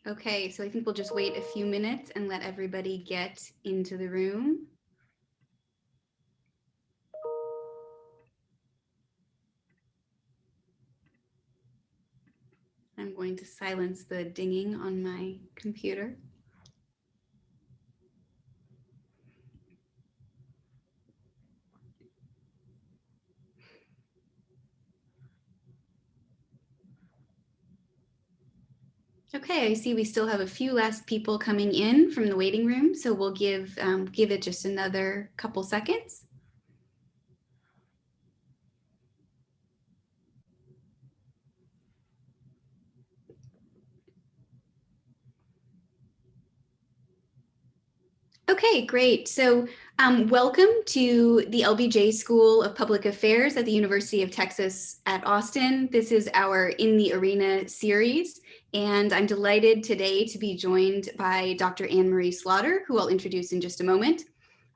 Okay, so I think we'll just wait a few minutes and let everybody get into the room. I'm going to silence the dinging on my computer. Okay, I see we still have a few last people coming in from the waiting room, so we'll give it just another couple seconds. Okay, great. So welcome to the LBJ School of Public Affairs at the University of Texas at Austin. This is our In the Arena series, and I'm delighted today to be joined by Dr. Anne-Marie Slaughter, who I'll introduce in just a moment.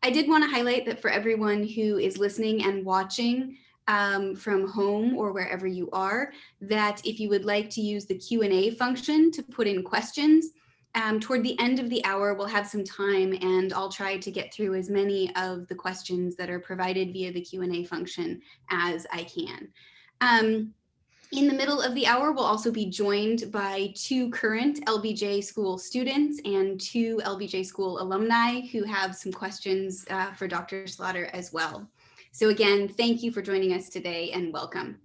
I did want to highlight that for everyone who is listening and watching from home or wherever you are, that if you would like to use the Q&A function to put in questions, toward the end of the hour, we'll have some time and I'll try to get through as many of the questions that are provided via the Q&A function as I can. In the middle of the hour, we'll also be joined by 2 current LBJ School students and 2 LBJ School alumni who have some questions for Dr. Slaughter as well. So again, thank you for joining us today and welcome.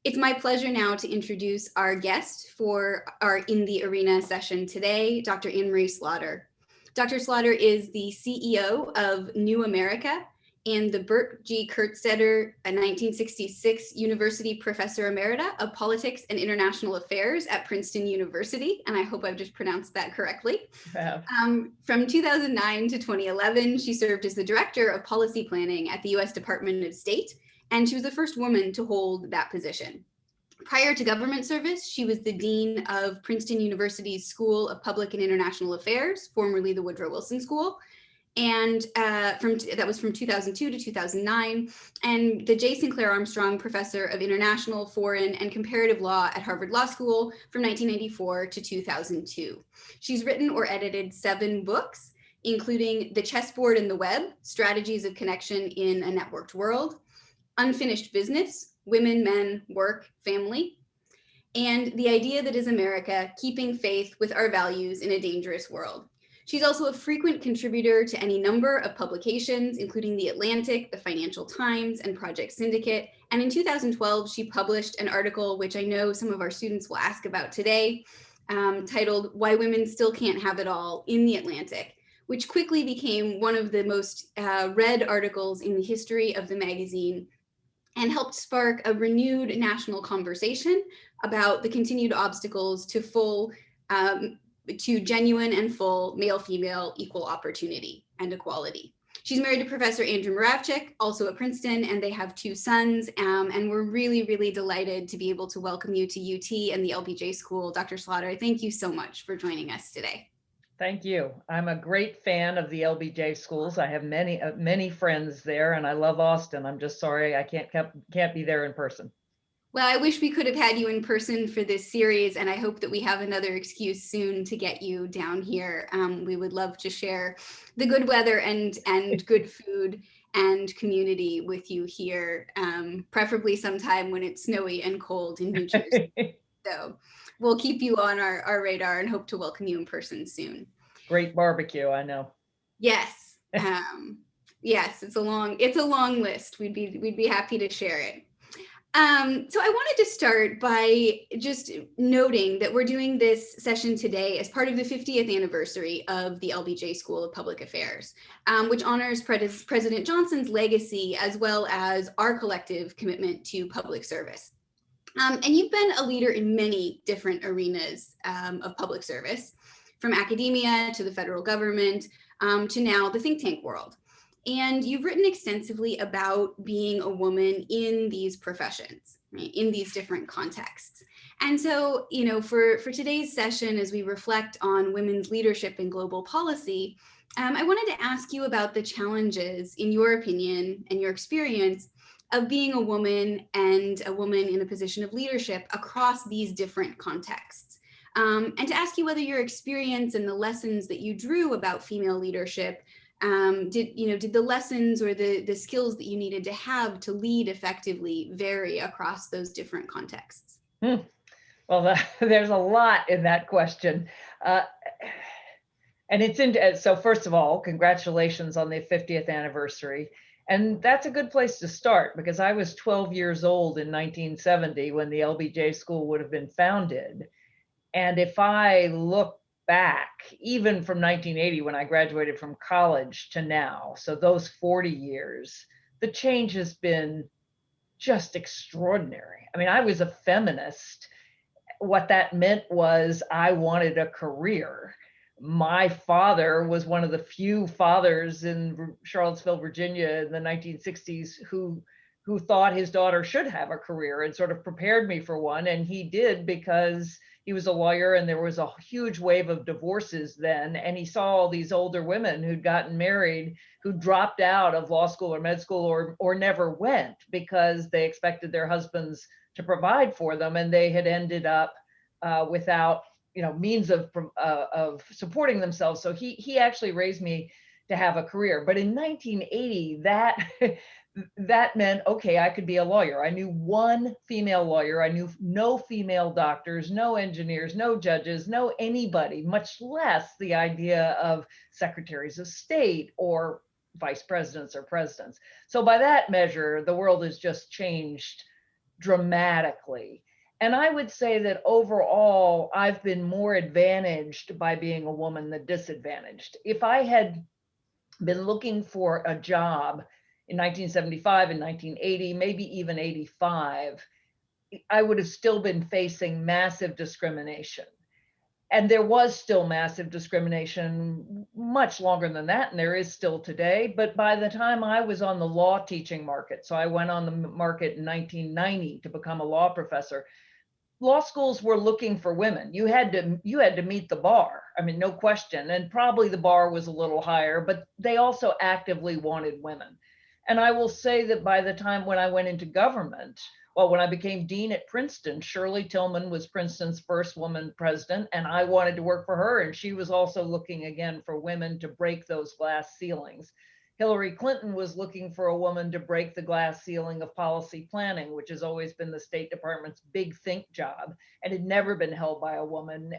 It's my pleasure now to introduce our guest for our In the Arena session today, Dr. Anne-Marie Slaughter. Dr. Slaughter is the CEO of New America and the Bert G. Kerstetter, a 1966 University Professor Emerita of Politics and International Affairs at Princeton University, and I hope I've just pronounced that correctly. From 2009 to 2011, she served as the Director of Policy Planning at the U.S. Department of State, and she was the first woman to hold that position. Prior to government service, she was the Dean of Princeton University's School of Public and International Affairs, formerly the Woodrow Wilson School, and that was from 2002 to 2009, and the J. Sinclair Armstrong Professor of International, Foreign, and Comparative Law at Harvard Law School from 1994 to 2002. She's written or edited 7 books, including The Chessboard and the Web, Strategies of Connection in a Networked World, Unfinished Business, Women, Men, Work, Family, and The Idea That Is America, Keeping Faith with Our Values in a Dangerous World. She's also a frequent contributor to any number of publications, including The Atlantic, The Financial Times, and Project Syndicate. And in 2012, she published an article, which I know some of our students will ask about today, titled Why Women Still Can't Have It All in The Atlantic, which quickly became one of the most read articles in the history of the magazine and helped spark a renewed national conversation about the continued obstacles to genuine and full male-female equal opportunity and equality. She's married to Professor Andrew Moravchik, also at Princeton, and they have 2 sons. And we're really, really delighted to be able to welcome you to UT and the LBJ School. Dr. Slaughter, thank you so much for joining us today. Thank you. I'm a great fan of the LBJ schools. I have many friends there, and I love Austin. I'm just sorry I can't be there in person. Well, I wish we could have had you in person for this series, and I hope that we have another excuse soon to get you down here. We would love to share the good weather and good food and community with you here, preferably sometime when it's snowy and cold in New Jersey. So we'll keep you on our radar and hope to welcome you in person soon. Great barbecue, I know. Yes. Yes, it's a long list. We'd be happy to share it. So I wanted to start by just noting that we're doing this session today as part of the 50th anniversary of the LBJ School of Public Affairs, which honors President Johnson's legacy as well as our collective commitment to public service. And you've been a leader in many different arenas of public service, from academia to the federal government to now the think tank world. And you've written extensively about being a woman in these professions, right, in these different contexts. And so, for today's session, as we reflect on women's leadership in global policy, I wanted to ask you about the challenges, in your opinion and your experience, of being a woman and a woman in a position of leadership across these different contexts. and to ask you whether your experience and the lessons that you drew about female leadership, did the lessons or the skills that you needed to have to lead effectively vary across those different contexts? Well, there's a lot in that question. And so first of all, congratulations on the 50th anniversary. And that's a good place to start, because I was 12 years old in 1970 when the LBJ school would have been founded. And if I look back, even from 1980, when I graduated from college, to now, so those 40 years, the change has been just extraordinary. I mean, I was a feminist. What that meant was I wanted a career. My father was one of the few fathers in Charlottesville, Virginia in the 1960s who thought his daughter should have a career, and sort of prepared me for one. And he did, because he was a lawyer and there was a huge wave of divorces then. And he saw all these older women who'd gotten married, who dropped out of law school or med school or never went because they expected their husbands to provide for them, and they had ended up without means of supporting themselves. So he actually raised me to have a career. But in 1980, that meant, okay, I could be a lawyer. I knew one female lawyer. I knew no female doctors, no engineers, no judges, no anybody, much less the idea of secretaries of state or vice presidents or presidents. So by that measure, the world has just changed dramatically. And I would say that overall, I've been more advantaged by being a woman than disadvantaged. If I had been looking for a job in 1975 and 1980, maybe even 85, I would have still been facing massive discrimination. And there was still massive discrimination much longer than that, and there is still today. But by the time I was on the law teaching market, so I went on the market in 1990 to become a law professor, law schools were looking for women. You had to meet the bar. I mean, no question. And probably the bar was a little higher, but they also actively wanted women. And I will say that by the time when I went into government, well, when I became dean at Princeton, Shirley Tillman was Princeton's first woman president, and I wanted to work for her. And she was also looking again for women to break those glass ceilings. Hillary Clinton was looking for a woman to break the glass ceiling of policy planning, which has always been the State Department's big think job and had never been held by a woman.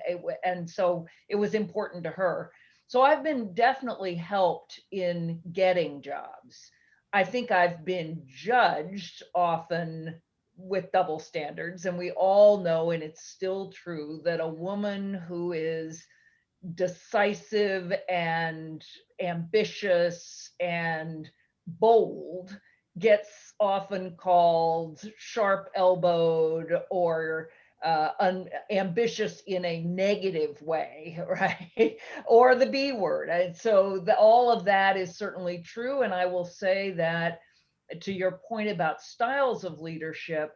And so it was important to her. So I've been definitely helped in getting jobs. I think I've been judged often with double standards. And we all know, and it's still true, that a woman who is decisive and ambitious and bold gets often called sharp-elbowed or ambitious in a negative way, right? Or the B word. And so all of that is certainly true. And I will say that, to your point about styles of leadership,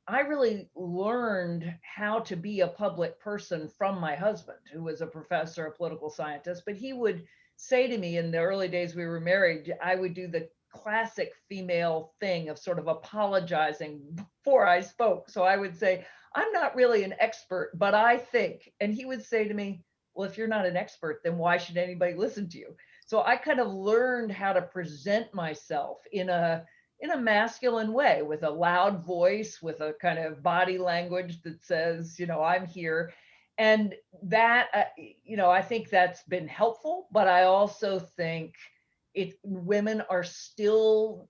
I really learned how to be a public person from my husband, who was a professor, a political scientist. But he would say to me in the early days we were married, I would do the classic female thing of sort of apologizing before I spoke. So I would say, I'm not really an expert, but I think. And he would say to me, well, if you're not an expert, then why should anybody listen to you? So I kind of learned how to present myself in a masculine way, with a loud voice, with a kind of body language that says, I'm here. And that, I think that's been helpful, but I also think women are still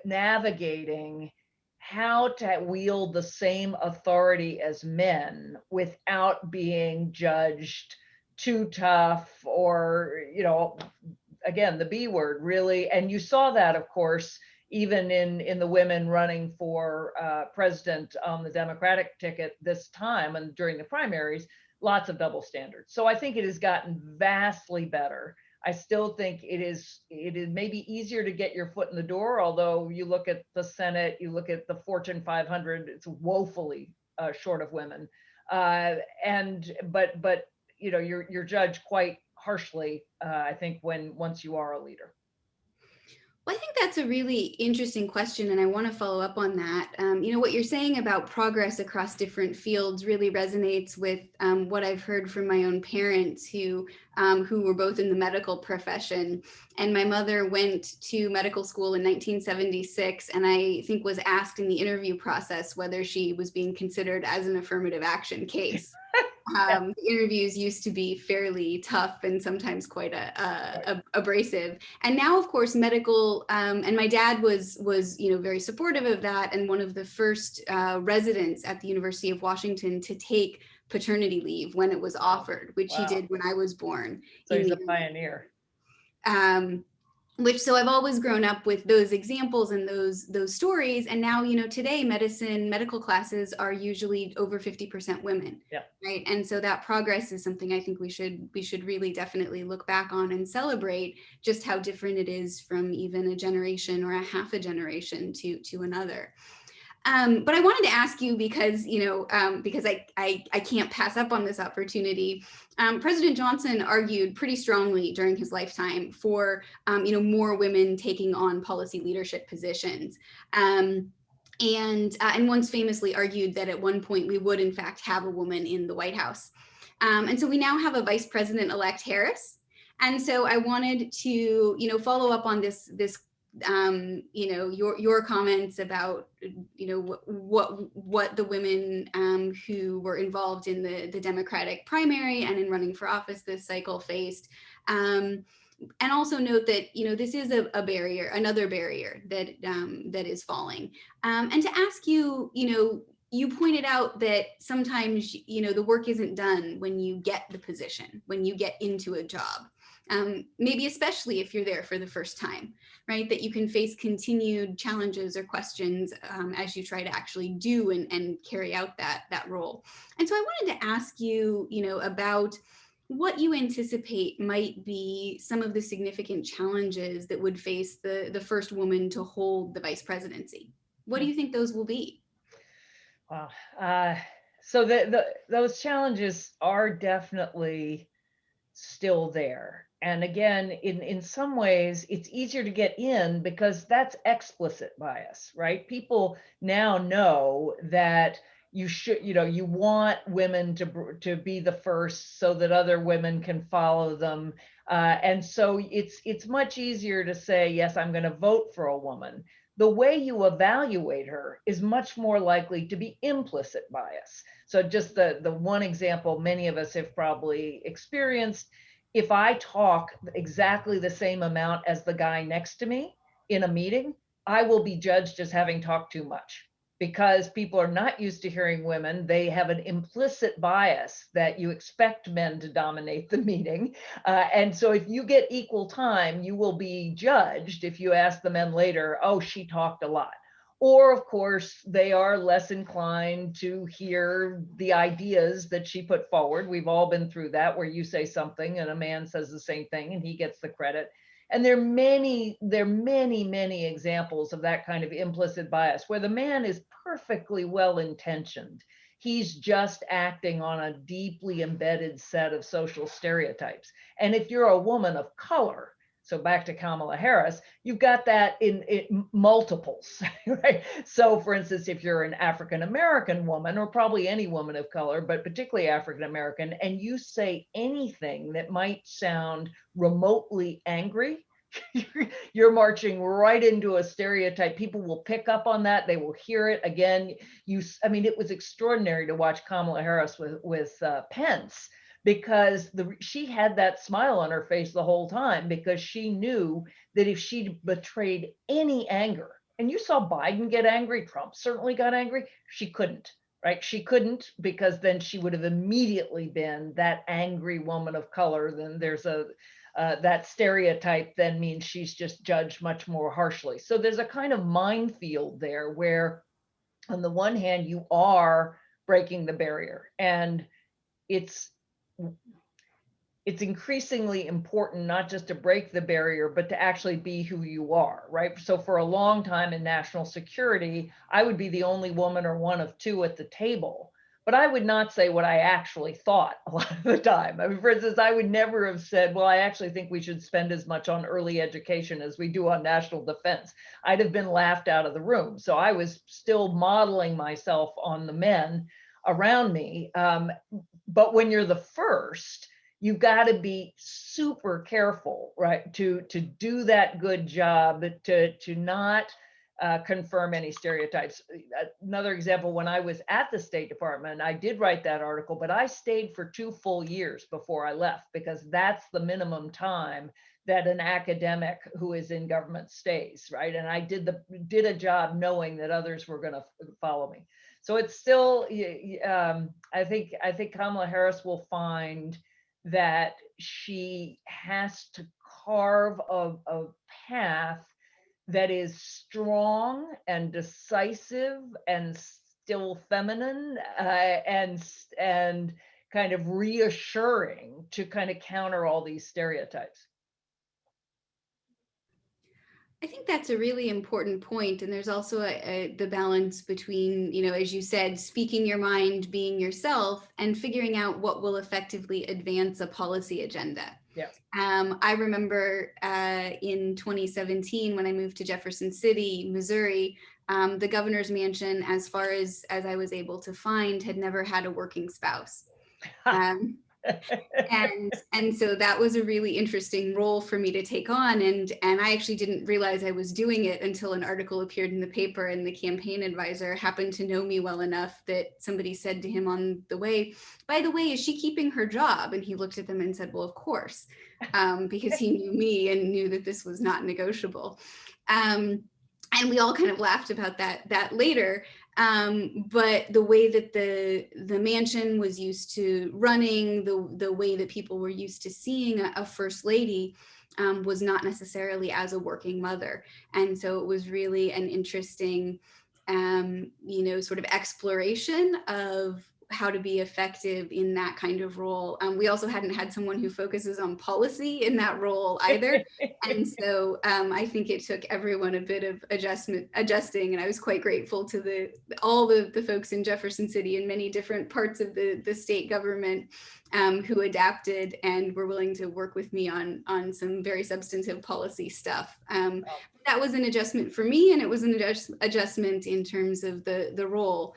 navigating how to wield the same authority as men without being judged too tough or, again, the B word, really. And you saw that, of course, even in the women running for president on the Democratic ticket this time and during the primaries, lots of double standards. So I think it has gotten vastly better. I still think it is maybe easier to get your foot in the door, although you look at the Senate, you look at the Fortune 500, it's woefully short of women. But you're judged quite harshly, I think, once you are a leader. Well, I think that's a really interesting question, and I want to follow up on that. What you're saying about progress across different fields really resonates with what I've heard from my own parents, who were both in the medical profession. And my mother went to medical school in 1976, and I think was asked in the interview process whether she was being considered as an affirmative action case. The interviews used to be fairly tough and sometimes quite abrasive. And now, of course, medical, and my dad was very supportive of that, and one of the first residents at the University of Washington to take paternity leave when it was offered, which he did when I was born. So he's a pioneer. So I've always grown up with those examples and those stories. And now, today medical classes are usually over 50% women. Yeah. Right. And so that progress is something I think we should really definitely look back on and celebrate just how different it is from even a generation or a half a generation to another. But I wanted to ask you because I can't pass up on this opportunity. President Johnson argued pretty strongly during his lifetime for more women taking on policy leadership positions. And once famously argued that at one point we would in fact have a woman in the White House. And so we now have a Vice President-elect Harris. And so I wanted to follow up on this your comments about what the women who were involved in the Democratic primary and in running for office this cycle faced, and also note that this is a barrier, another barrier that is falling, and to ask you, you pointed out that sometimes the work isn't done when you get the position, when you get into a job. Maybe especially if you're there for the first time, right? That you can face continued challenges or questions as you try to actually do and carry out that role. And so I wanted to ask you, about what you anticipate might be some of the significant challenges that would face the first woman to hold the vice presidency. What do you think those will be? Wow. So those challenges are definitely still there. And again, in some ways, it's easier to get in because that's explicit bias, right? People now know that you want women to be the first so that other women can follow them. And so it's much easier to say, yes, I'm going to vote for a woman. The way you evaluate her is much more likely to be implicit bias. So just the one example many of us have probably experienced, if I talk exactly the same amount as the guy next to me in a meeting, I will be judged as having talked too much because people are not used to hearing women. They have an implicit bias that you expect men to dominate the meeting. And so if you get equal time, you will be judged if you ask the men later, oh, she talked a lot. Or, of course, they are less inclined to hear the ideas that she put forward. We've all been through that, where you say something and a man says the same thing and he gets the credit. And there are many, many examples of that kind of implicit bias, where the man is perfectly well-intentioned. He's just acting on a deeply embedded set of social stereotypes. And if you're a woman of color, so back to Kamala Harris, you've got that in multiples, right? So for instance, if you're an African-American woman, or probably any woman of color, but particularly African-American, and you say anything that might sound remotely angry, you're marching right into a stereotype. People will pick up on that. They will hear it again. It was extraordinary to watch Kamala Harris with Pence, because she had that smile on her face the whole time, because she knew that if she betrayed any anger, and you saw Biden get angry, Trump certainly got angry, she couldn't, right? She couldn't, because then she would have immediately been that angry woman of color. Then there's that stereotype then means she's just judged much more harshly. So there's a kind of minefield there where on the one hand, you are breaking the barrier, and it's increasingly important not just to break the barrier, but to actually be who you are, right? So for a long time in national security, I would be the only woman or one of two at the table. but I would not say what I actually thought a lot of the time. I mean, for instance, I would never have said, well, I actually think we should spend as much on early education as we do on national defense. I'd have been laughed out of the room. So I was still modeling myself on the men around me. But when you're the first, you've got to be super careful, right? To do that good job, to not confirm any stereotypes. Another example, when I was at the State Department, I did write that article, but I stayed for 2 full years before I left, because that's the minimum time that an academic who is in government stays, right? And I did a job knowing that others were going to follow me. So it's still, I think Kamala Harris will find that she has to carve a path that is strong and decisive and still feminine, and kind of reassuring to kind of counter all these stereotypes. I think that's a really important point. And there's also the balance between, you know, as you said, speaking your mind, being yourself, and figuring out what will effectively advance a policy agenda. Yeah. I remember in 2017, when I moved to Jefferson City, Missouri, the governor's mansion, as far as I was able to find, had never had a working spouse. And so that was a really interesting role for me to take on, and I actually didn't realize I was doing it until an article appeared in the paper, and the campaign advisor happened to know me well enough that somebody said to him on the way, by the way, is she keeping her job? And he looked at them and said, well, of course, because he knew me and knew that this was not negotiable. And we all kind of laughed about that later. But the way that the mansion was used to running, the way that people were used to seeing a first lady, was not necessarily as a working mother. And so it was really an interesting, you know, sort of exploration of how to be effective in that kind of role. We also hadn't had someone who focuses on policy in that role either. And so I think it took everyone a bit of adjusting. And I was quite grateful to all the folks in Jefferson City and many different parts of the state government who adapted and were willing to work with me on some very substantive policy stuff. That was an adjustment for me, and it was an adjustment in terms of the role.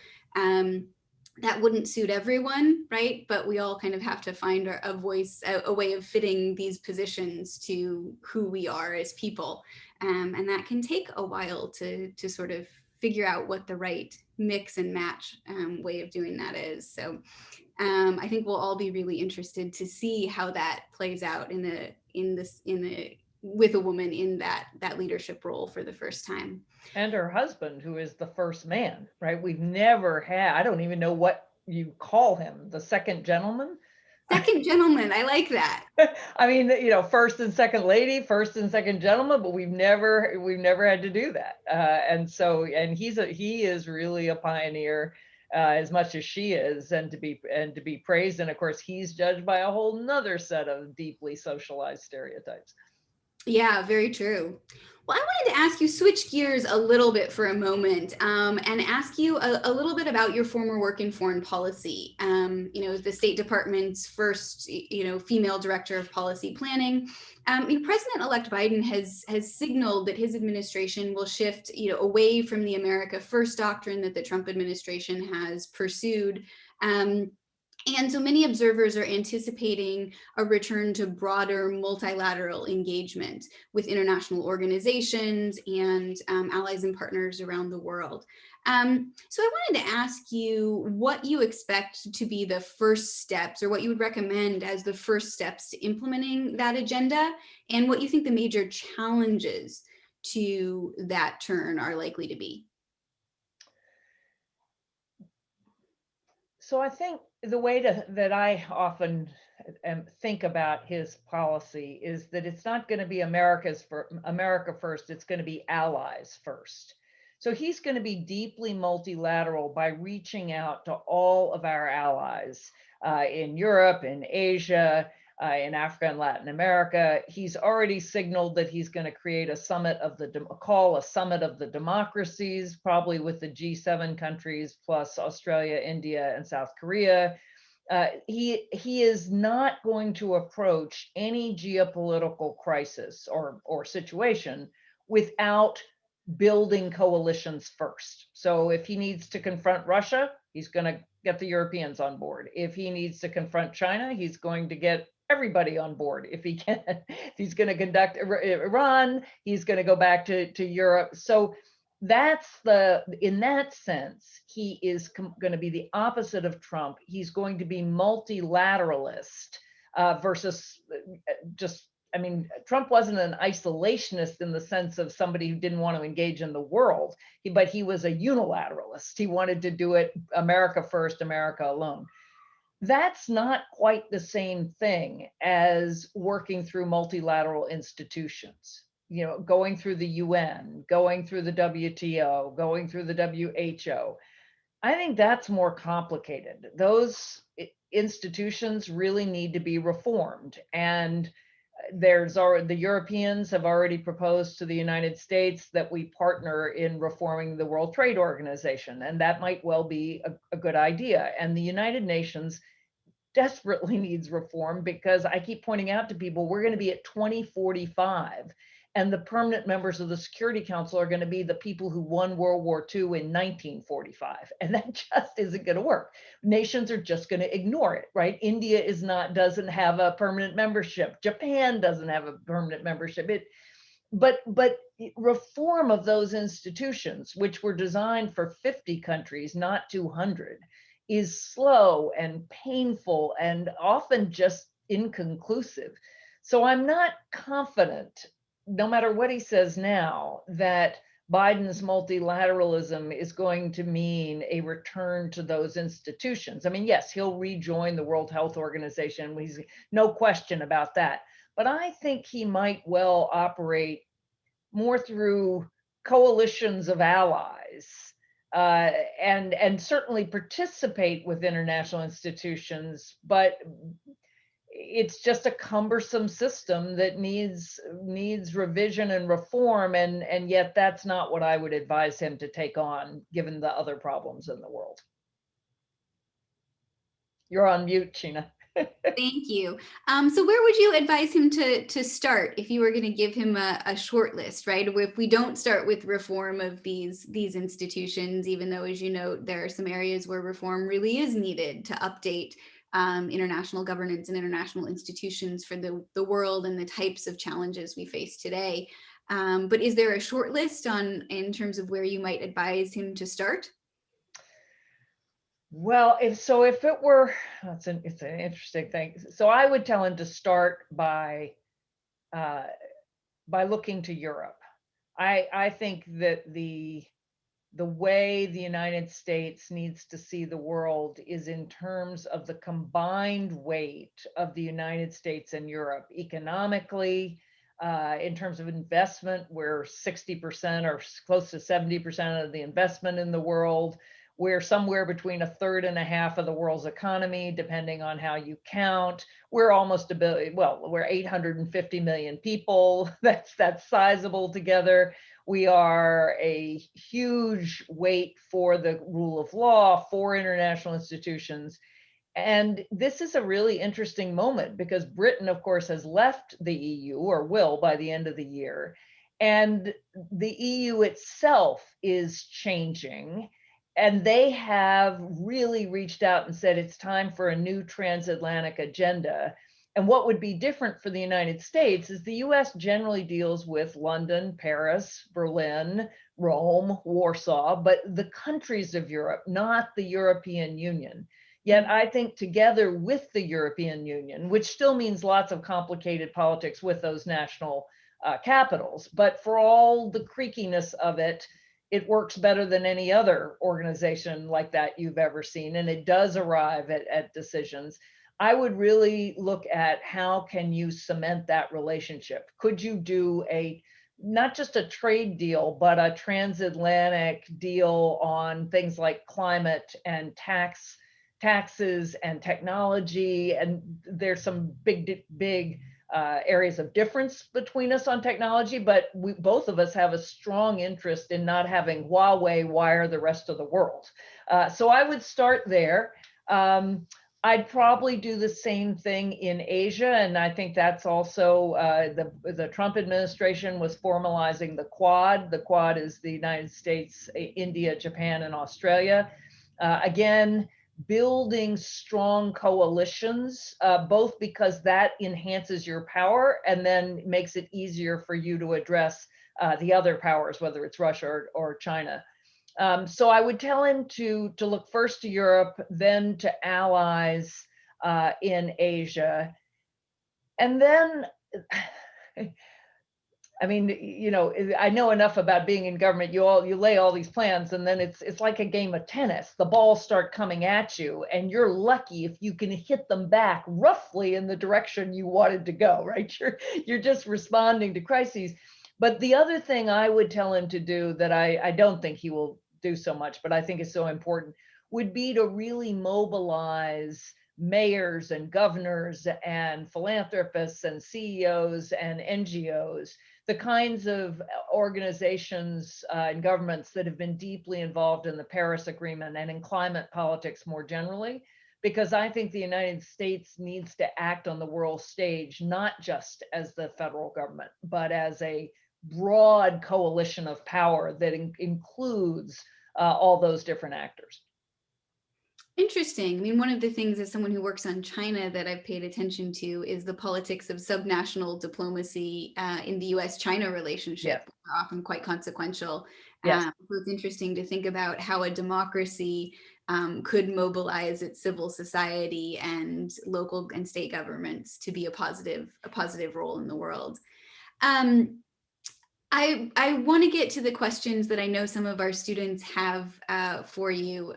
That wouldn't suit everyone, right? But we all kind of have to find a voice, a way of fitting these positions to who we are as people. And that can take a while to sort of figure out what the right mix and match way of doing that is. So I think we'll all be really interested to see how that plays out with a woman in that leadership role for the first time. And her husband, who is the first man, right? We've never had, I don't even know what you call him, the second gentleman? Second gentleman, I like that. I mean, you know, first and second lady, first and second gentleman, but we've never had to do that. And he is really a pioneer, as much as she is, and to be praised. And of course, he's judged by a whole nother set of deeply socialized stereotypes. Yeah, very true. Well, I wanted to ask you, switch gears a little bit for a moment, and ask you a little bit about your former work in foreign policy. You know, the State Department's first, you know, female director of policy planning. President-elect Biden has signaled that his administration will shift, you know, away from the America First doctrine that the Trump administration has pursued. And so many observers are anticipating a return to broader multilateral engagement with international organizations and allies and partners around the world. So I wanted to ask you what you expect to be the first steps, or what you would recommend as the first steps to implementing that agenda, and what you think the major challenges to that turn are likely to be. So I think the way that I often think about his policy is that it's not going to be America first, it's going to be allies first. So he's going to be deeply multilateral by reaching out to all of our allies in Europe, in Asia, in Africa and Latin America. He's already signaled that he's going to create a summit of a summit of the democracies, probably with the G7 countries plus Australia, India, and South Korea. He is not going to approach any geopolitical crisis or situation without building coalitions first. So if he needs to confront Russia, he's going to get the Europeans on board. If he needs to confront China, he's going to get everybody on board. If he can, if he's going to conduct Iran, he's going to go back to Europe. So that's in that sense, he is going to be the opposite of Trump. He's going to be multilateralist versus just, I mean, Trump wasn't an isolationist in the sense of somebody who didn't want to engage in the world, but he was a unilateralist. He wanted to do it America first, America alone. That's not quite the same thing as working through multilateral institutions. You know, going through the UN, going through the WTO, going through the WHO. I think that's more complicated. Those institutions really need to be reformed. And the Europeans have already proposed to the United States that we partner in reforming the World Trade Organization. And that might well be a good idea. And the United Nations desperately needs reform, because I keep pointing out to people, we're going to be at 2045. And the permanent members of the Security Council are going to be the people who won World War II in 1945. And that just isn't going to work. Nations are just going to ignore it, right? India doesn't have a permanent membership. Japan doesn't have a permanent membership. But reform of those institutions, which were designed for 50 countries, not 200, is slow and painful and often just inconclusive. So I'm not confident, no matter what he says now, that Biden's multilateralism is going to mean a return to those institutions. I mean, yes, he'll rejoin the World Health Organization. He's no question about that. But I think he might well operate more through coalitions of allies, and certainly participate with international institutions, but it's just a cumbersome system that needs revision and reform, and yet that's not what I would advise him to take on, given the other problems in the world. You're on mute, Sheena. Thank you. So where would you advise him to start if you were going to give him a short list, right? If we don't start with reform of these institutions, even though, as you know, there are some areas where reform really is needed to update international governance and international institutions for the world and the types of challenges we face today. But is there a short list in terms of where you might advise him to start? Well, it's an interesting thing. So I would tell him to start by looking to Europe. I think that the way the United States needs to see the world is in terms of the combined weight of the United States and Europe economically, in terms of investment, where 60% or close to 70% of the investment in the world. We're somewhere between a third and a half of the world's economy, depending on how you count. We're almost we're 850 million people. That's sizable together. We are a huge weight for the rule of law, for international institutions. And this is a really interesting moment, because Britain, of course, has left the EU, or will by the end of the year. And the EU itself is changing. And they have really reached out and said it's time for a new transatlantic agenda. And what would be different for the United States is the US generally deals with London, Paris, Berlin, Rome, Warsaw, but the countries of Europe, not the European Union. Yet I think together with the European Union, which still means lots of complicated politics with those national capitals, but for all the creakiness of it, it works better than any other organization like that you've ever seen, and it does arrive at decisions. I would really look at how can you cement that relationship. Could you do not just a trade deal, but a transatlantic deal on things like climate and tax taxes and technology, and there's some big areas of difference between us on technology, but we both of us have a strong interest in not having Huawei wire the rest of the world. So I would start there. I'd probably do the same thing in Asia, and I think that's also the Trump administration was formalizing the Quad. The Quad is the United States, India, Japan, and Australia. Again, building strong coalitions, both because that enhances your power and then makes it easier for you to address the other powers, whether it's Russia or China. So I would tell him to look first to Europe, then to allies in Asia. And then, I mean, you know, I know enough about being in government. You lay all these plans, and then it's like a game of tennis. The balls start coming at you, and you're lucky if you can hit them back roughly in the direction you wanted to go. Right? You're just responding to crises. But the other thing I would tell him to do that I don't think he will do so much, but I think is so important, would be to really mobilize mayors and governors and philanthropists and CEOs and NGOs, the kinds of organizations and governments that have been deeply involved in the Paris Agreement and in climate politics more generally, because I think the United States needs to act on the world stage, not just as the federal government, but as a broad coalition of power that includes all those different actors. Interesting. I mean, one of the things as someone who works on China that I've paid attention to is the politics of subnational diplomacy in the US-China relationship, which are often quite consequential. Yes. So it's interesting to think about how a democracy could mobilize its civil society and local and state governments to be a positive role in the world. I want to get to the questions that I know some of our students have for you.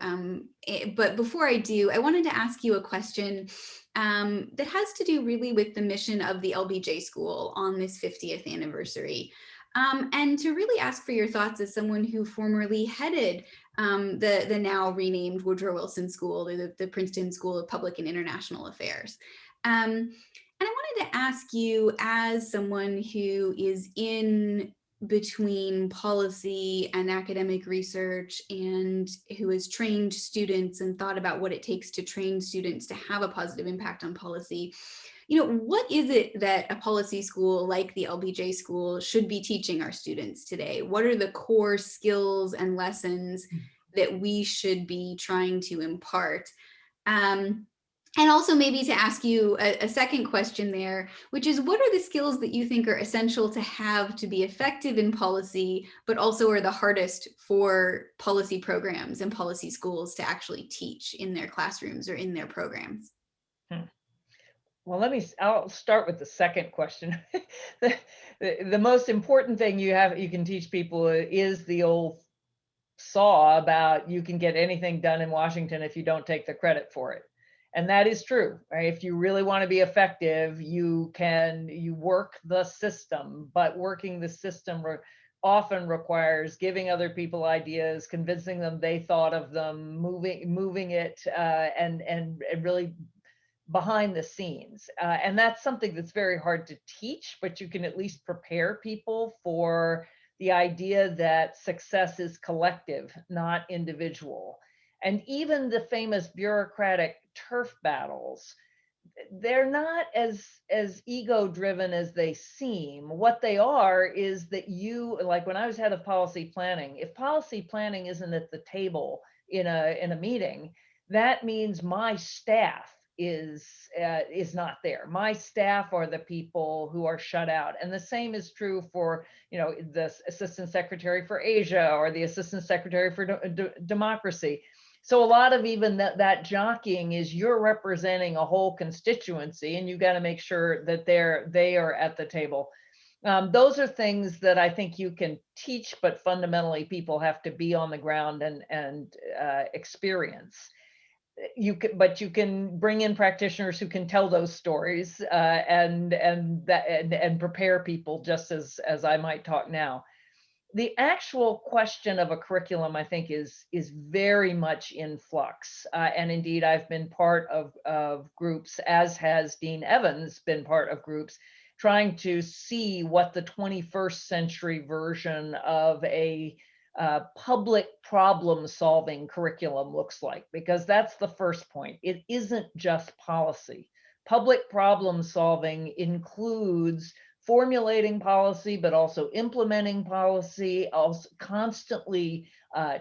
But before I do, I wanted to ask you a question that has to do really with the mission of the LBJ School on this 50th anniversary. And to really ask for your thoughts as someone who formerly headed the now renamed Woodrow Wilson School, the Princeton School of Public and International Affairs. And I wanted to ask you, as someone who is in between policy and academic research and who has trained students and thought about what it takes to train students to have a positive impact on policy, you know, what is it that a policy school like the LBJ School should be teaching our students today? What are the core skills and lessons that we should be trying to impart? And also maybe to ask you a second question there, which is, what are the skills that you think are essential to have to be effective in policy, but also are the hardest for policy programs and policy schools to actually teach in their classrooms or in their programs? Well, I'll start with the second question. The most important thing you can teach people is the old saw about you can get anything done in Washington if you don't take the credit for it. And that is true, right? If you really want to be effective, you work the system, but working the system often requires giving other people ideas, convincing them they thought of them, moving it, and really behind the scenes. And that's something that's very hard to teach, but you can at least prepare people for the idea that success is collective, not individual. And even the famous bureaucratic turf battles, they're not as ego driven as they seem. What they are is that like when I was head of policy planning, if policy planning isn't at the table in a meeting, that means my staff is not there. My staff are the people who are shut out. And the same is true for, you know, the assistant secretary for Asia or the assistant secretary for democracy. So a lot of even that jockeying is you're representing a whole constituency, and you got to make sure that they are at the table. Those are things that I think you can teach, but fundamentally people have to be on the ground and experience. But you can bring in practitioners who can tell those stories and prepare people, just as I might talk now. The actual question of a curriculum, I think, is very much in flux. And indeed, I've been part of groups, as has Dean Evans been part of groups, trying to see what the 21st century version of a public problem solving curriculum looks like, because that's the first point. It isn't just policy. Public problem solving includes formulating policy, but also implementing policy, also constantly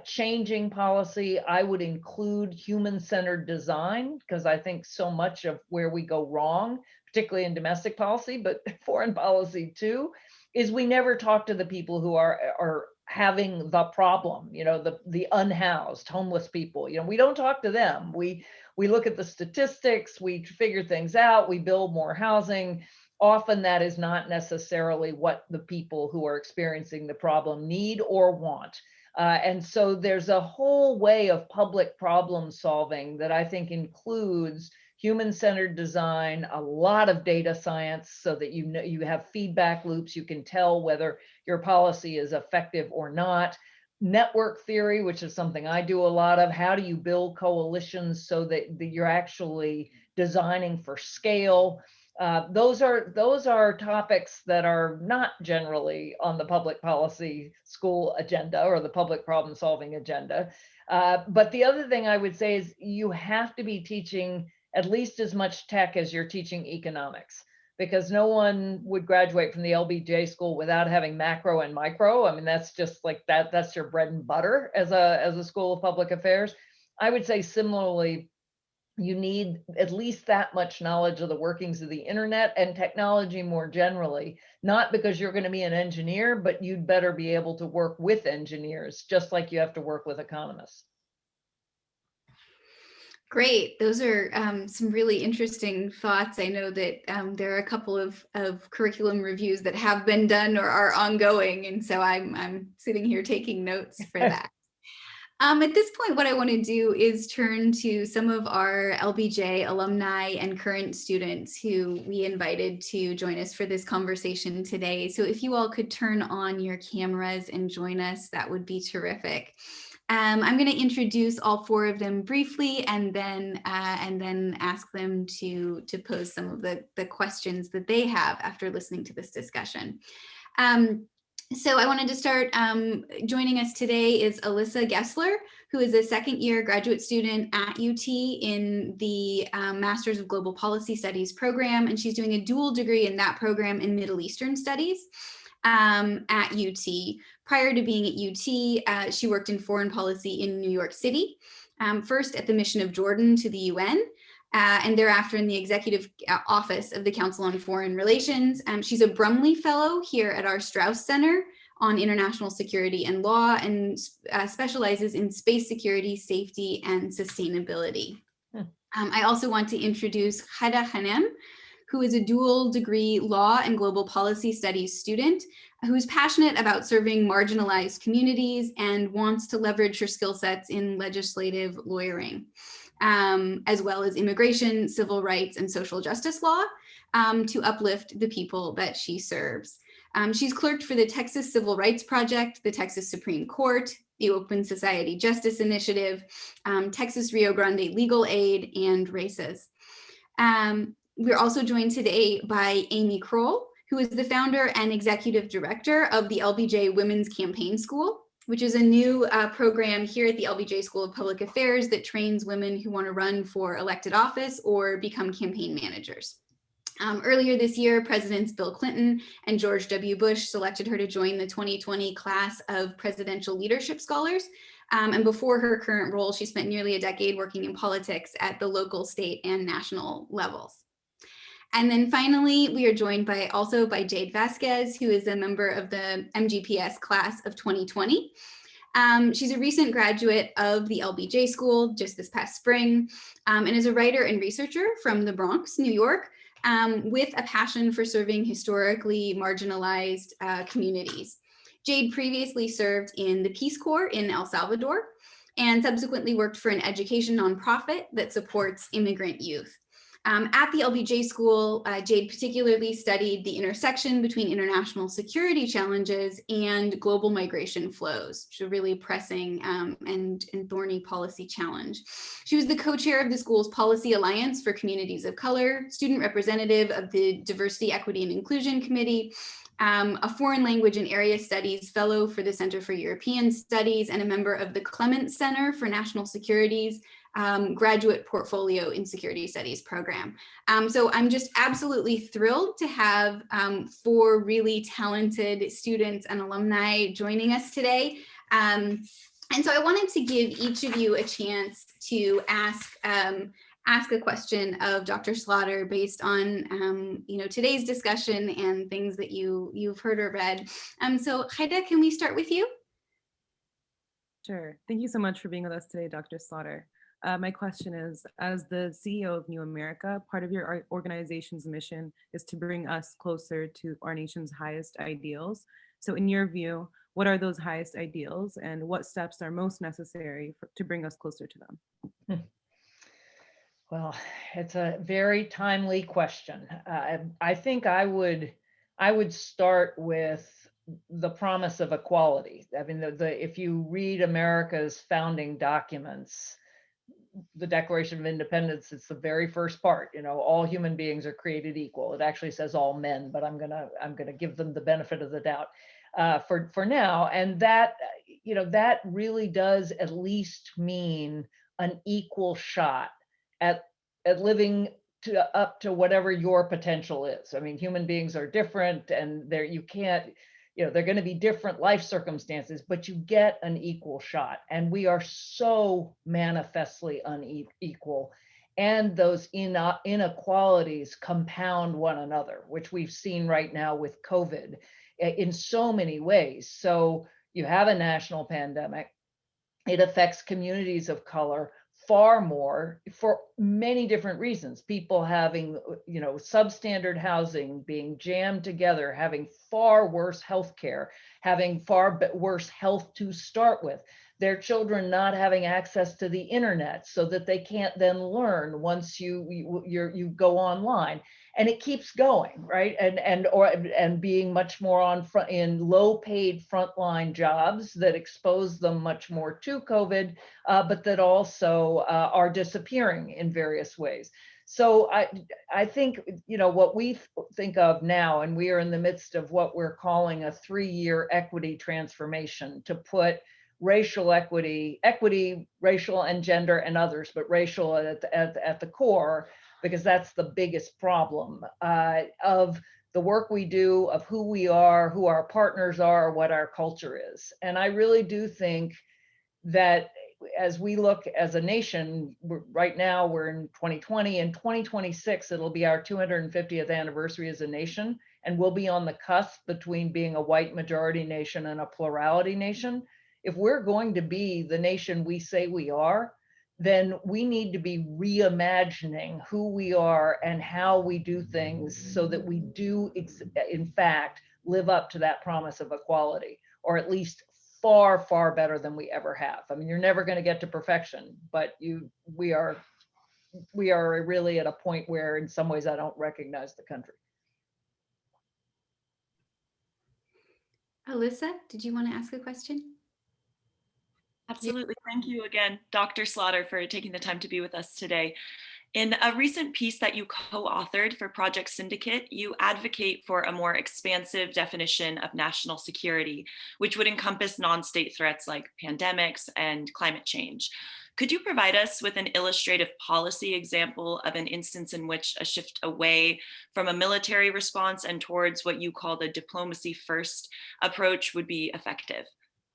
changing policy. I would include human-centered design, because I think so much of where we go wrong, particularly in domestic policy, but foreign policy too, is we never talk to the people who are having the problem, the unhoused, homeless people. We don't talk to them. We look at the statistics, we figure things out, we build more housing. Often that is not necessarily what the people who are experiencing the problem need or want. And so there's a whole way of public problem solving that I think includes human-centered design, a lot of data science, so that you have feedback loops, you can tell whether your policy is effective or not. Network theory, which is something I do a lot of. How do you build coalitions so that you're actually designing for scale? Those are topics that are not generally on the public policy school agenda or the public problem solving agenda. But the other thing I would say is you have to be teaching at least as much tech as you're teaching economics, because no one would graduate from the LBJ school without having macro and micro. I mean, that's just like that's your bread and butter as a school of public affairs. I would say similarly, you need at least that much knowledge of the workings of the internet and technology more generally, not because you're going to be an engineer, but you'd better be able to work with engineers, just like you have to work with economists. Great. Those are some really interesting thoughts. I know that there are a couple of curriculum reviews that have been done or are ongoing. And so I'm sitting here taking notes for that. At this point, what I want to do is turn to some of our LBJ alumni and current students who we invited to join us for this conversation today. So if you all could turn on your cameras and join us, that would be terrific. I'm going to introduce all four of them briefly, and then ask them to pose some of the questions that they have after listening to this discussion. So I wanted to start, joining us today is Alyssa Goessler, who is a second-year graduate student at UT in the Masters of Global Policy Studies program, and she's doing a dual degree in that program in Middle Eastern Studies at UT. Prior to being at UT, she worked in foreign policy in New York City, first at the Mission of Jordan to the UN, and thereafter in the executive office of the Council on Foreign Relations. She's a Brumley Fellow here at our Strauss Center on International Security and Law, and specializes in space security, safety, and sustainability. I also want to introduce Khada Hanem, who is a dual degree law and global policy studies student who's passionate about serving marginalized communities and wants to leverage her skill sets in legislative lawyering, as well as immigration, civil rights, and social justice law, to uplift the people that she serves. She's clerked for the Texas Civil Rights Project, the Texas Supreme Court, the Open Society Justice Initiative, Texas Rio Grande Legal Aid, and RACES. We're also joined today by Amy Kroll, who is the founder and executive director of the LBJ Women's Campaign School, which is a new program here at the LBJ School of Public Affairs that trains women who want to run for elected office or become campaign managers. Earlier this year, Presidents Bill Clinton and George W. Bush selected her to join the 2020 class of Presidential Leadership Scholars. And before her current role, she spent nearly a decade working in politics at the local, state, and national levels. And then finally, we are joined also by Jade Vasquez, who is a member of the MGPS class of 2020. She's a recent graduate of the LBJ School just this past spring, and is a writer and researcher from the Bronx, New York, with a passion for serving historically marginalized communities. Jade previously served in the Peace Corps in El Salvador and subsequently worked for an education nonprofit that supports immigrant youth. At the LBJ School, Jade particularly studied the intersection between international security challenges and global migration flows, which is a really pressing and thorny policy challenge. She was the co-chair of the school's Policy Alliance for Communities of Color, student representative of the Diversity, Equity, and Inclusion Committee, a foreign language and area studies fellow for the Center for European Studies, and a member of the Clement Center for National Security's graduate portfolio in security studies program. So I'm just absolutely thrilled to have 4 really talented students and alumni joining us today. And so I wanted to give each of you a chance to ask a question of Dr. Slaughter based on today's discussion and things that you've heard or read. So Haida, can we start with you? Sure. Thank you so much for being with us today, Dr. Slaughter. My question is, as the CEO of New America, part of your organization's mission is to bring us closer to our nation's highest ideals. So in your view, what are those highest ideals and what steps are most necessary to bring us closer to them? Well, it's a very timely question. I think I would start with the promise of equality. I mean, if you read America's founding documents, the Declaration of Independence, it's the very first part, all human beings are created equal. It actually says all men, but I'm gonna give them the benefit of the doubt for now. And that, that really does at least mean an equal shot at living up to whatever your potential is. I mean, human beings are different, and you can't, they're going to be different life circumstances, but you get an equal shot. And we are so manifestly unequal. And those inequalities compound one another, which we've seen right now with COVID in so many ways. So you have a national pandemic. It affects communities of color far more for many different reasons. People having, substandard housing, being jammed together, having far worse health care, having far worse health to start with, their children not having access to the internet so that they can't then learn once you go online. And it keeps going, right? And being much more in low-paid frontline jobs that expose them much more to COVID, but that also are disappearing in various ways. So I think, what we think of now, and we are in the midst of what we're calling a 3-year equity transformation to put racial equity, racial and gender and others, but racial at the core, because that's the biggest problem of the work we do, of who we are, who our partners are, what our culture is. And I really do think that as we look as a nation, right now we're in 2020, in 2026, it'll be our 250th anniversary as a nation, and we'll be on the cusp between being a white majority nation and a plurality nation. If we're going to be the nation we say we are, then we need to be reimagining who we are and how we do things so that we do, in fact, live up to that promise of equality, or at least far, far better than we ever have. I mean, you're never going to get to perfection, but we are really at a point where in some ways I don't recognize the country. Alyssa, did you want to ask a question? Absolutely. Thank you again, Dr. Slaughter, for taking the time to be with us today. In a recent piece that you co-authored for Project Syndicate, you advocate for a more expansive definition of national security, which would encompass non-state threats like pandemics and climate change. Could you provide us with an illustrative policy example of an instance in which a shift away from a military response and towards what you call the diplomacy first approach would be effective?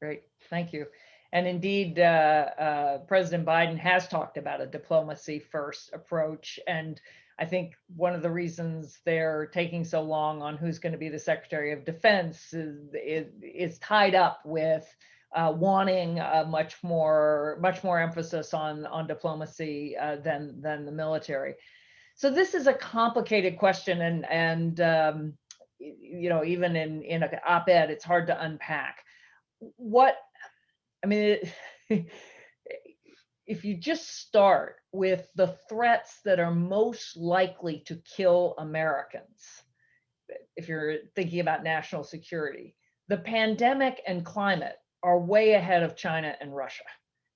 Great, thank you. And indeed, President Biden has talked about a diplomacy first approach. And I think one of the reasons they're taking so long on who's going to be the Secretary of Defense is tied up with wanting much more emphasis on diplomacy than the military. So this is a complicated question, and even in an op-ed, it's hard to unpack. if you just start with the threats that are most likely to kill Americans, if you're thinking about national security, the pandemic and climate are way ahead of China and Russia.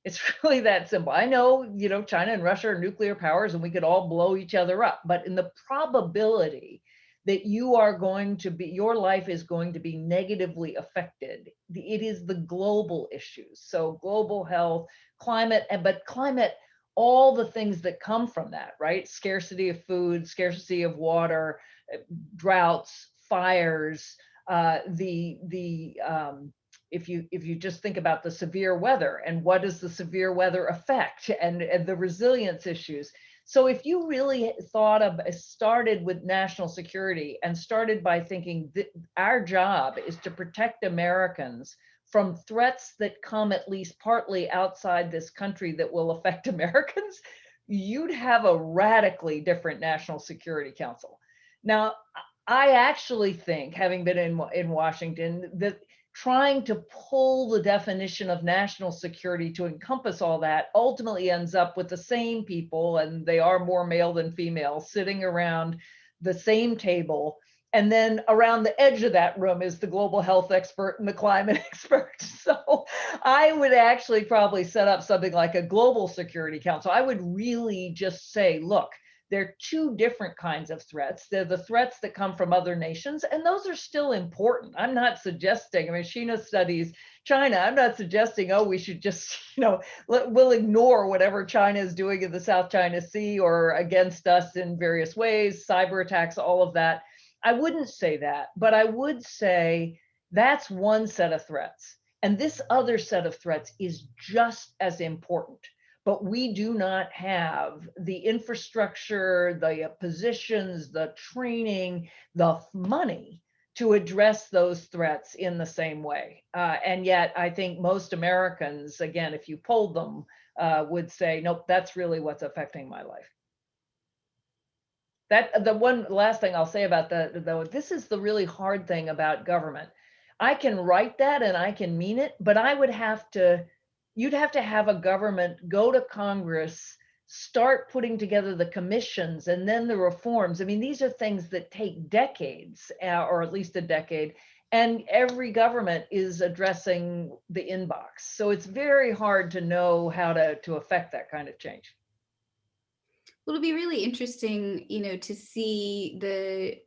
It's really that simple. I know, China and Russia are nuclear powers and we could all blow each other up, but in the probability that your life is going to be negatively affected, it is the global issues. So global health, climate, but climate, all the things that come from that, right? Scarcity of food, scarcity of water, droughts, fires, if you just think about the severe weather and what does the severe weather affect and the resilience issues. So if you really started with national security and started by thinking that our job is to protect Americans from threats that come at least partly outside this country that will affect Americans, you'd have a radically different National Security Council. Now, I actually think, having been in Washington, that trying to pull the definition of national security to encompass all that ultimately ends up with the same people, and they are more male than female, sitting around the same table. And then around the edge of that room is the global health expert and the climate expert. So I would actually probably set up something like a global security council. I would really just say, look, there are two different kinds of threats. They're the threats that come from other nations, and those are still important. I'm not suggesting, Sheena studies China. I'm not suggesting, we should just, we'll ignore whatever China is doing in the South China Sea or against us in various ways, cyber attacks, all of that. I wouldn't say that, but I would say that's one set of threats. And this other set of threats is just as important. But we do not have the infrastructure, the positions, the training, the money to address those threats in the same way. And yet I think most Americans, again, if you polled them, would say, nope, that's really what's affecting my life. The one last thing I'll say about that, though, this is the really hard thing about government. I can write that and I can mean it, but you'd have to have a government go to Congress, start putting together the commissions and then the reforms. These are things that take decades, or at least a decade, and every government is addressing the inbox. So it's very hard to know how to affect that kind of change. Well, it'll be really interesting, to see the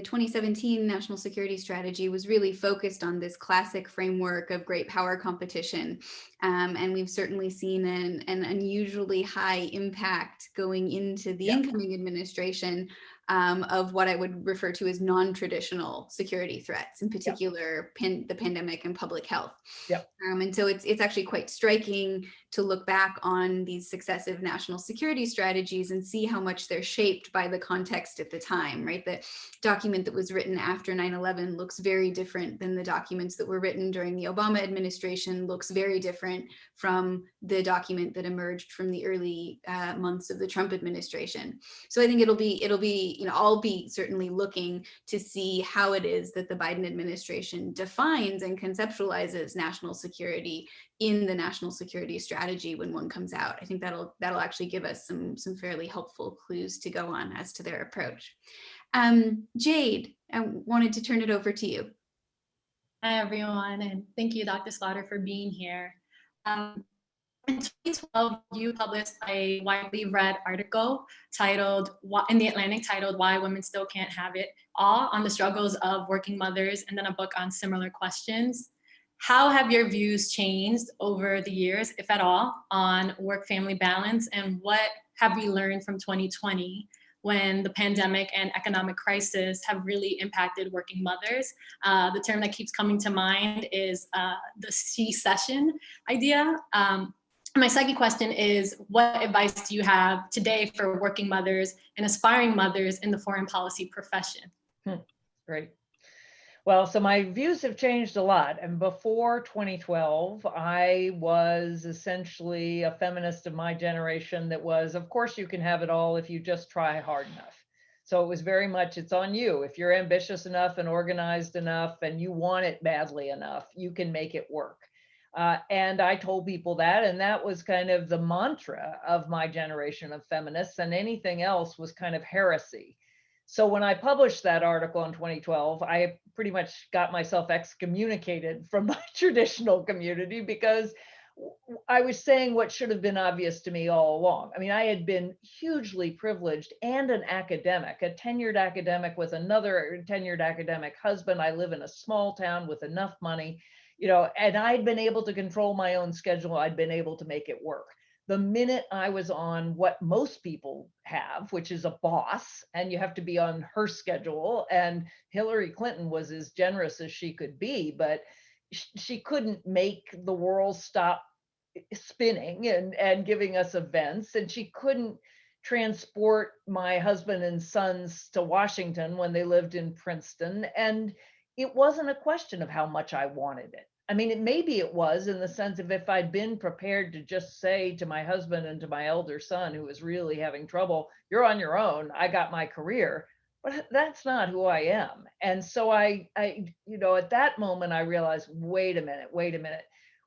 2017 National Security Strategy was really focused on this classic framework of great power competition. And we've certainly seen an unusually high impact going into the incoming administration of what I would refer to as non-traditional security threats, in particular the pandemic and public health. And so it's actually quite striking to look back on these successive national security strategies and see how much they're shaped by the context at the time, right? The document that was written after 9/11 looks very different than the documents that were written during the Obama administration, looks very different from the document that emerged from the early months of the Trump administration. So I think it'll be, I'll be certainly looking to see how it is that the Biden administration defines and conceptualizes national security in the national security strategy when one comes out. I think that'll actually give us some fairly helpful clues to go on as to their approach. Jade, I wanted to turn it over to you. Hi, everyone, and thank you, Dr. Slaughter, for being here. In 2012, you published a widely read article in The Atlantic titled "Why Women Still Can't Have It All" on the struggles of working mothers, and then a book on similar questions. How have your views changed over the years, if at all, on work-family balance, and what have we learned from 2020 when the pandemic and economic crisis have really impacted working mothers? The term that keeps coming to mind is the she-cession idea. My second question is, what advice do you have today for working mothers and aspiring mothers in the foreign policy profession? Great. Well, so my views have changed a lot. And before 2012, I was essentially a feminist of my generation that was, of course, you can have it all if you just try hard enough. So it was very much, it's on you. If you're ambitious enough and organized enough and you want it badly enough, you can make it work. And I told people that, and that was kind of the mantra of my generation of feminists, and anything else was kind of heresy. So when I published that article in 2012, I pretty much got myself excommunicated from my traditional community because I was saying what should have been obvious to me all along. I mean, I had been hugely privileged and an academic, a tenured academic with another tenured academic husband. I live in a small town with enough money, and I'd been able to control my own schedule. I'd been able to make it work. The minute I was on what most people have, which is a boss, and you have to be on her schedule, and Hillary Clinton was as generous as she could be, but she couldn't make the world stop spinning and giving us events, and she couldn't transport my husband and sons to Washington when they lived in Princeton. And it wasn't a question of how much I wanted it. I mean, maybe it was, in the sense of, if I'd been prepared to just say to my husband and to my elder son, who was really having trouble, "You're on your own, I got my career." But that's not who I am. And so I at that moment I realized, wait a minute,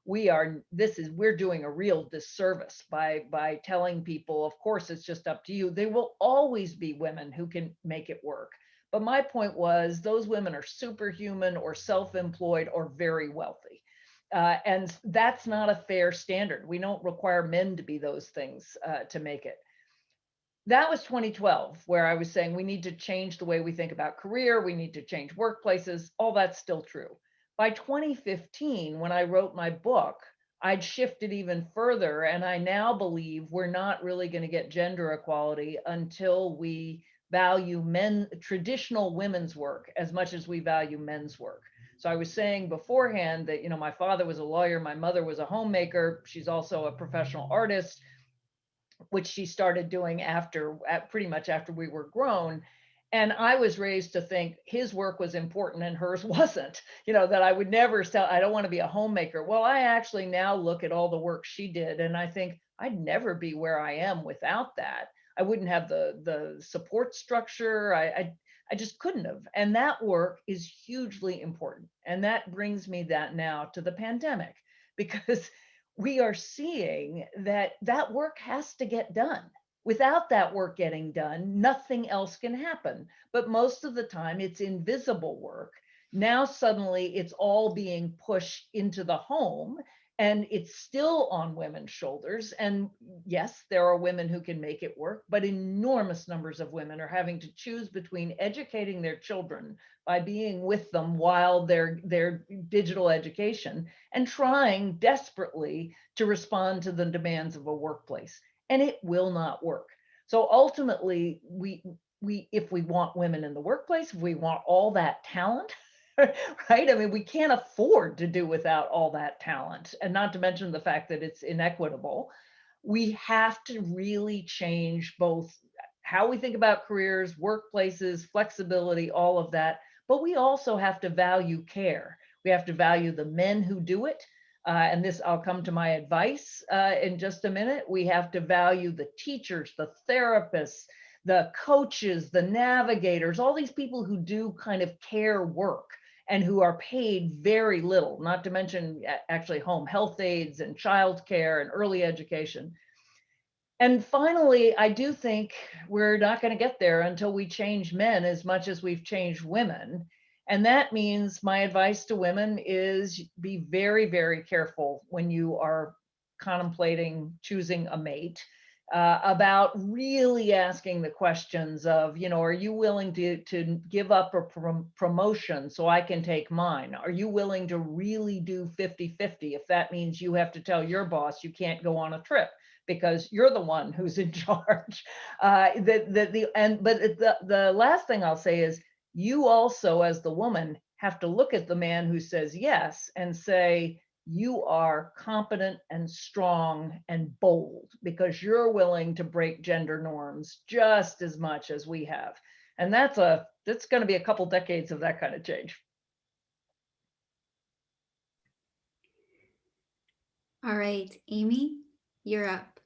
we're doing a real disservice by telling people, of course, it's just up to you. There will always be women who can make it work. But my point was, those women are superhuman or self-employed or very wealthy. And that's not a fair standard. We don't require men to be those things to make it. That was 2012, where I was saying we need to change the way we think about career. We need to change workplaces. All that's still true. By 2015, when I wrote my book, I'd shifted even further. And I now believe we're not really going to get gender equality until we value traditional women's work as much as we value men's work. So I was saying beforehand that, my father was a lawyer, my mother was a homemaker. She's also a professional artist, which she started doing pretty much after we were grown. And I was raised to think his work was important and hers wasn't, that I would never I don't want to be a homemaker. Well, I actually now look at all the work she did and I think I'd never be where I am without that. I wouldn't have the support structure. I just couldn't have. And that work is hugely important. And that brings me now to the pandemic, because we are seeing that work has to get done. Without that work getting done, nothing else can happen. But most of the time, it's invisible work. Now, suddenly, it's all being pushed into the home, and it's still on women's shoulders. And yes, there are women who can make it work, but enormous numbers of women are having to choose between educating their children by being with them while their digital education, and trying desperately to respond to the demands of a workplace. And it will not work. So ultimately, if we want women in the workplace, if we want all that talent, right? I mean, we can't afford to do without all that talent, and not to mention the fact that it's inequitable. We have to really change both how we think about careers, workplaces, flexibility, all of that. But we also have to value care. We have to value the men who do it. And this, I'll come to my advice in just a minute. We have to value the teachers, the therapists, the coaches, the navigators, all these people who do kind of care work and who are paid very little, not to mention actually home health aides and childcare and early education. And finally, I do think we're not going to get there until we change men as much as we've changed women. And that means my advice to women is be very, very careful when you are contemplating choosing a mate, about really asking the questions of, are you willing to give up a promotion so I can take mine? Are you willing to really do 50-50 if that means you have to tell your boss you can't go on a trip because you're the one who's in charge? But the last thing I'll say is, you also, as the woman, have to look at the man who says yes and say, you are competent and strong and bold because you're willing to break gender norms just as much as we have. And that's going to be a couple decades of that kind of change. All right, Amy, you're up.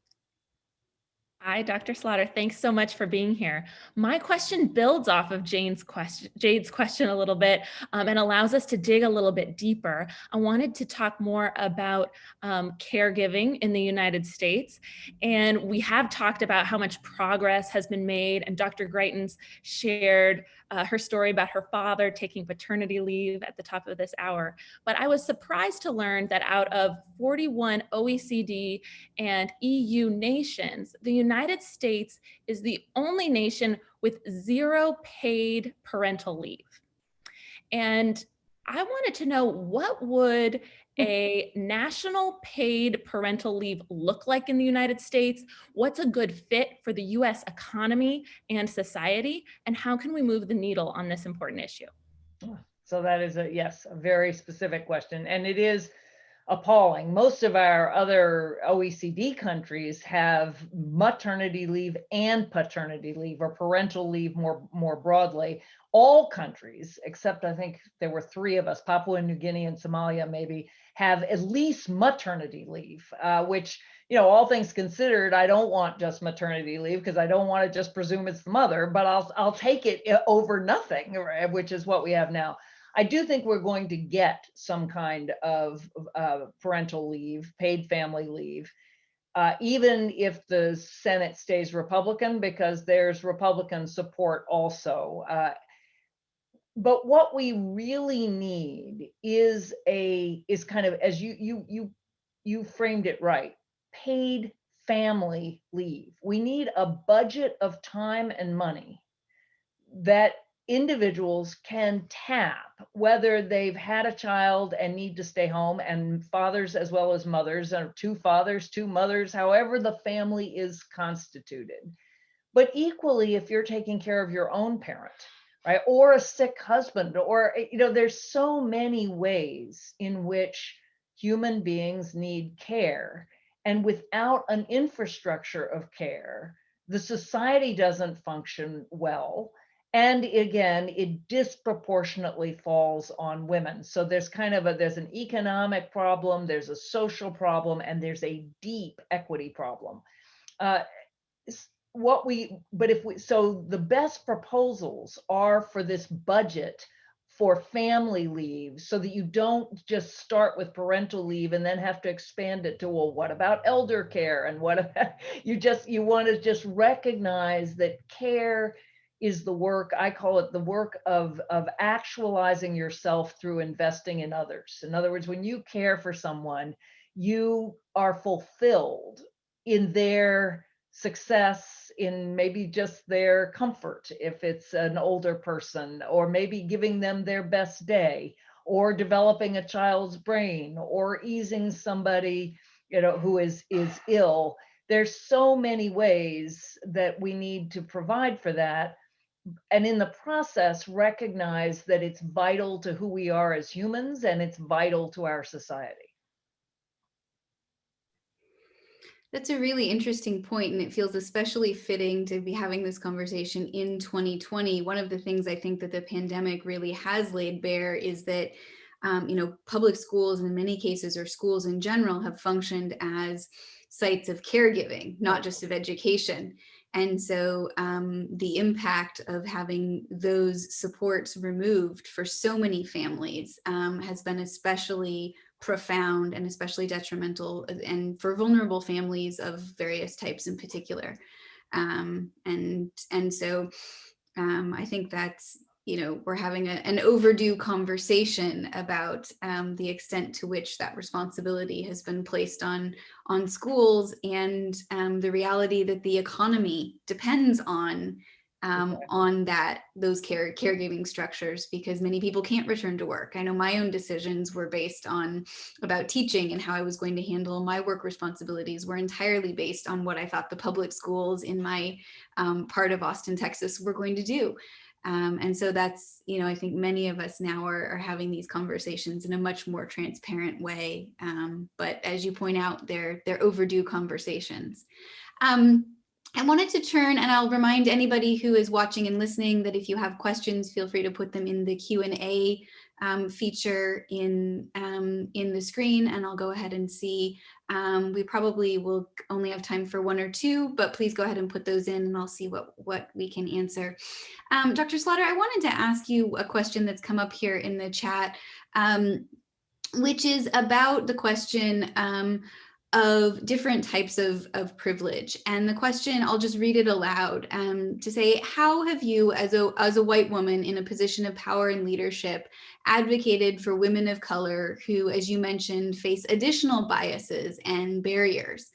Hi, Dr. Slaughter. Thanks so much for being here. My question builds off of Jade's question a little bit and allows us to dig a little bit deeper. I wanted to talk more about caregiving in the United States. And we have talked about how much progress has been made. And Dr. Greitens shared her story about her father taking paternity leave at the top of this hour. But I was surprised to learn that out of 41 OECD and EU nations, the United States is the only nation with 0 paid parental leave. And I wanted to know, what would a national paid parental leave look like in the United States? What's a good fit for the US economy and society? And how can we move the needle on this important issue? So that is a very specific question. And it is appalling. Most of our other OECD countries have maternity leave and paternity leave, or parental leave more broadly. All countries, except I think there were 3 of us, Papua New Guinea and Somalia maybe, have at least maternity leave, which, you know, all things considered, I don't want just maternity leave because I don't want to just presume it's the mother, but I'll take it over nothing, which is what we have now. I do think we're going to get some kind of parental leave, paid family leave, even if the Senate stays Republican, because there's Republican support also. But what we really need is kind of, as you framed it right, paid family leave. We need a budget of time and money that individuals can tap, whether they've had a child and need to stay home, and fathers as well as mothers, or 2 fathers, 2 mothers, however the family is constituted. But equally, if you're taking care of your own parent, right, or a sick husband, or, you know, there's so many ways in which human beings need care. And without an infrastructure of care, the society doesn't function well. And again, it disproportionately falls on women. So there's kind of there's an economic problem, there's a social problem, and there's a deep equity problem. So the best proposals are for this budget for family leave, so that you don't just start with parental leave and then have to expand it to, well, what about elder care? And what about, you want to just recognize that care is the work, I call it the work of actualizing yourself through investing in others. In other words, when you care for someone, you are fulfilled in their success, in maybe just their comfort, if it's an older person, or maybe giving them their best day, or developing a child's brain, or easing somebody, you know, who is ill. There's so many ways that we need to provide for that. And in the process, recognize that it's vital to who we are as humans, and it's vital to our society. That's a really interesting point, and it feels especially fitting to be having this conversation in 2020. One of the things I think that the pandemic really has laid bare is that you know, public schools in many cases, or schools in general, have functioned as sites of caregiving, not just of education. And so the impact of having those supports removed for so many families has been especially profound and especially detrimental, and for vulnerable families of various types in particular. And so I think that's, you know, we're having an overdue conversation about the extent to which that responsibility has been placed on schools, and the reality that the economy depends on those caregiving structures, because many people can't return to work. I know my own decisions were based on about teaching and how I was going to handle my work responsibilities were entirely based on what I thought the public schools in my part of Austin, Texas were going to do. And so that's, you know, I think many of us now are having these conversations in a much more transparent way. But as you point out, they're overdue conversations. I wanted to turn, and I'll remind anybody who is watching and listening that if you have questions, feel free to put them in the Q&A feature in the screen, and I'll go ahead and see. We probably will only have time for one or two, but please go ahead and put those in and I'll see what we can answer. Dr. Slaughter, I wanted to ask you a question that's come up here in the chat, which is about the question of different types of privilege. And the question, I'll just read it aloud to say, how have you as a white woman in a position of power and leadership advocated for women of color who, as you mentioned, face additional biases and barriers?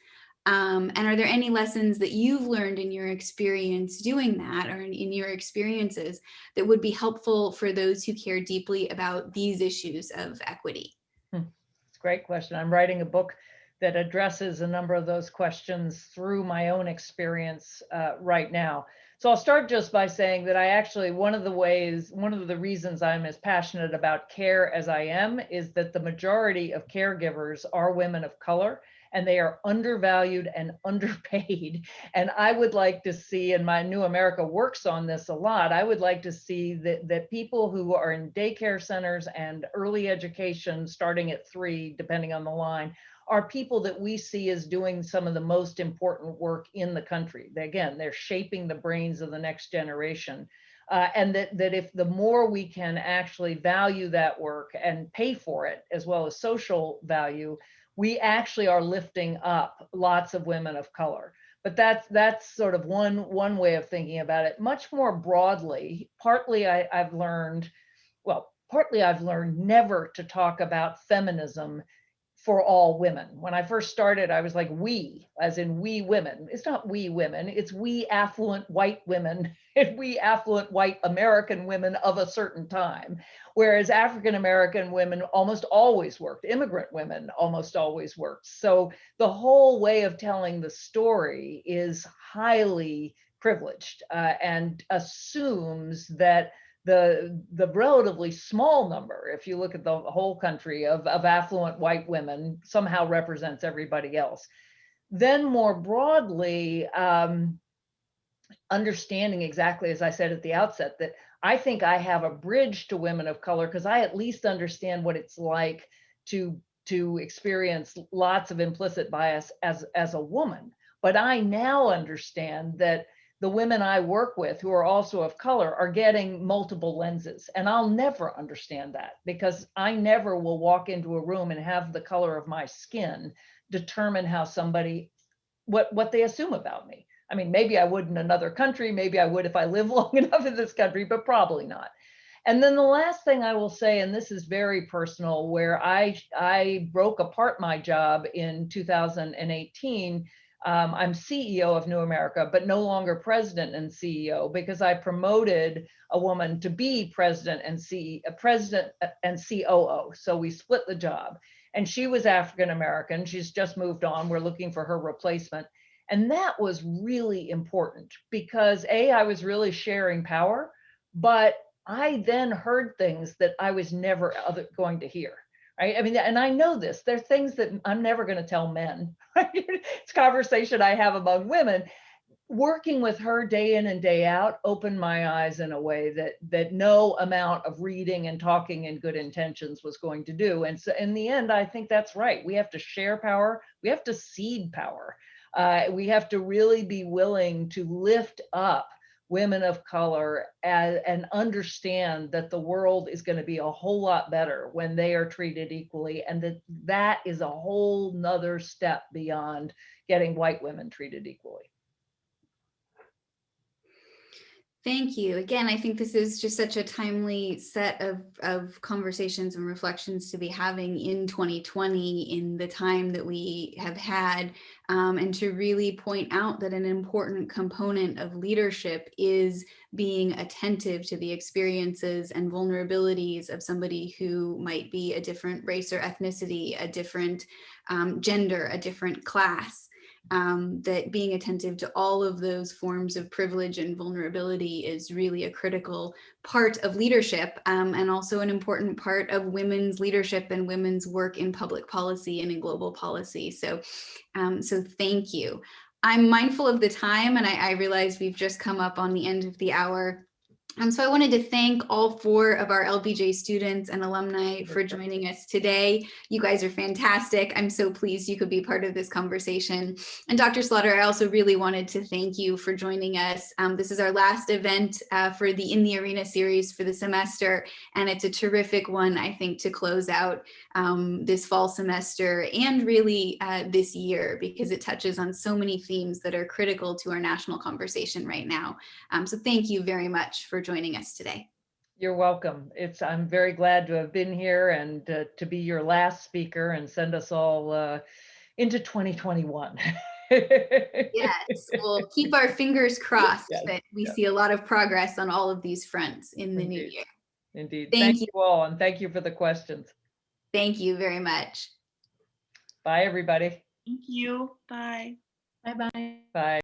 And are there any lessons that you've learned in your experience doing that, or in your experiences, that would be helpful for those who care deeply about these issues of equity? It's a great question. I'm writing a book that addresses a number of those questions through my own experience right now. So I'll start just by saying that I actually, one of the reasons I'm as passionate about care as I am is that the majority of caregivers are women of color, and they are undervalued and underpaid. And I would like to see, and my New America works on this a lot, I would like to see that people who are in daycare centers and early education, starting at 3, depending on the line, are people that we see as doing some of the most important work in the country. Again, they're shaping the brains of the next generation. And that if the more we can actually value that work and pay for it, as well as social value, we actually are lifting up lots of women of color. But that's sort of one way of thinking about it. Much more broadly, partly I've learned never to talk about feminism for all women. When I first started, I was like, we, as in we women. It's not we women, it's we affluent white women and we affluent white American women of a certain time. Whereas African-American women almost always worked, immigrant women almost always worked. So the whole way of telling the story is highly privileged and assumes that the relatively small number, if you look at the whole country, of affluent white women somehow represents everybody else. Then more broadly, understanding exactly, as I said at the outset, that I think I have a bridge to women of color because I at least understand what it's like to experience lots of implicit bias as a woman. But I now understand that the women I work with who are also of color are getting multiple lenses. And I'll never understand that because I never will walk into a room and have the color of my skin determine how somebody, what they assume about me. I mean, maybe I would in another country, maybe I would if I live long enough in this country, but probably not. And then the last thing I will say, and this is very personal, where I broke apart my job in 2018. I'm CEO of New America, but no longer president and CEO because I promoted a woman to be president and COO. So we split the job, and she was African-American. She's just moved on. We're looking for her replacement. And that was really important because I was really sharing power, but I then heard things that I was never going to hear. Right? I mean, and I know this, there are things that I'm never going to tell men. Right? It's conversation I have among women. Working with her day in and day out opened my eyes in a way that no amount of reading and talking and good intentions was going to do. And so in the end, I think that's right. We have to share power. We have to cede power. We have to really be willing to lift up women of color and understand that the world is going to be a whole lot better when they are treated equally, and that is a whole nother step beyond getting white women treated equally. Thank you. Again, I think this is just such a timely set of conversations and reflections to be having in 2020 in the time that we have had, and to really point out that an important component of leadership is being attentive to the experiences and vulnerabilities of somebody who might be a different race or ethnicity, a different gender, a different class. That being attentive to all of those forms of privilege and vulnerability is really a critical part of leadership, and also an important part of women's leadership and women's work in public policy and in global policy. So thank you. I'm mindful of the time, and I realize we've just come up on the end of the hour. So I wanted to thank all 4 of our LBJ students and alumni for joining us today. You guys are fantastic. I'm so pleased you could be part of this conversation. And Dr. Slaughter, I also really wanted to thank you for joining us. This is our last event for the In the Arena series for the semester, and it's a terrific one, I think, to close out this fall semester and really this year, because it touches on so many themes that are critical to our national conversation right now. So thank you very much for joining us today. You're welcome. I'm very glad to have been here and to be your last speaker and send us all into 2021. Yes, we'll keep our fingers crossed that we see a lot of progress on all of these fronts in the new year. Indeed. Thank you all, and thank you for the questions. Thank you very much. Bye, everybody. Thank you. Bye. Bye-bye. Bye.